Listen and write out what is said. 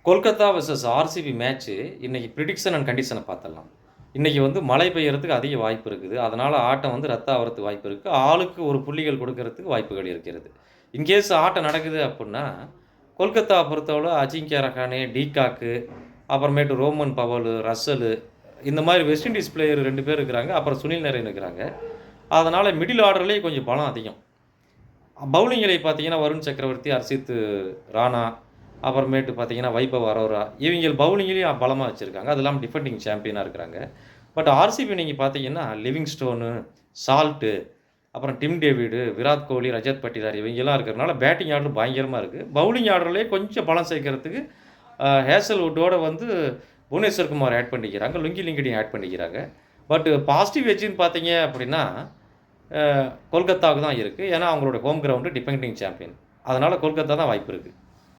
Kolkata versus RCB match இன்னைக்கு prediction and கண்டிஷனை பார்த்துடலாம். இன்னைக்கு வந்து மழை பெய்யறதுக்கு அதிக வாய்ப்பு இருக்குது. அதனால ஆட்டம் வந்து ரத்து ஆவறதுக்கு வாய்ப்பு இருக்கு. ஆளுக்கு ஒரு புள்ளிகள் கொடுக்கறதுக்கு வாய்ப்புகள் இருக்கிறது. இன்கேஸ் ஆட்டம் நடக்குது அப்புட்ன்னா, கொல்கத்தா பொறுத்தளவு அஜிங்கியா ரஹானே, டிகாக்கு, அப்புறமேட்டு ரோமன் பவலு, ரஸ்ஸலு இந்த மாரி வெஸ்ட் இண்டீஸ் பிளேயர் 2 பேர் இருக்கிறாங்க. அப்புறம் சுனில் நரேன் இருக்கிறாங்க. அதனால மிடில் ஆர்டர்லயே கொஞ்சம் பலம் அதிகம். பவுலிங்கிலே பார்த்தீங்கன்னா, வருண் சக்கரவர்த்தி, ஹர்ஷித் ராணா, அப்புறமேட்டு பார்த்தீங்கன்னா, வைபவ் அரோரா இவைங்கள் பவுலிங்லேயும் பலமா வச்சிருக்காங்க. அது இல்லாம டிஃபெண்டிங் சாம்பியனா இருக்கிறாங்க. பட் ஆர்சிபி நீங்க பார்த்தீங்கன்னா, லிவிங்ஸ்டோனு, சால்ட்டு, அப்புறம் டிம் டேவிடு, விராட் கோலி, ரஜத் பட்டிதார் இவைங்கலாம் இருக்கிறனால பேட்டிங் ஆர்டர் பயங்கரமா இருக்கு. பவுலிங் ஆர்டர்லயே கொஞ்சம் பலம் சேர்க்கறதுக்கு ஹேசல்வுட்டோட வந்து புவனேஸ்வர் குமார் ஆட் பண்ணிக்கிறாங்க. லுங்கி லிங்கிடின் ஆட் பண்ணிக்கிறாங்க. பட் பாசிட்டிவ் எட்ஜ்ன்னு பார்த்தீங்க அப்படின்னா, கொல்கத்தாவுக்கு தான் இருக்கு. ஏன்னா, அவங்களோட ஹோம் கிரவுண்டு டிஃபெண்டிங் சாம்பியன். அதனால கொல்கத்தா தான் வாய்ப்பு இருக்கு.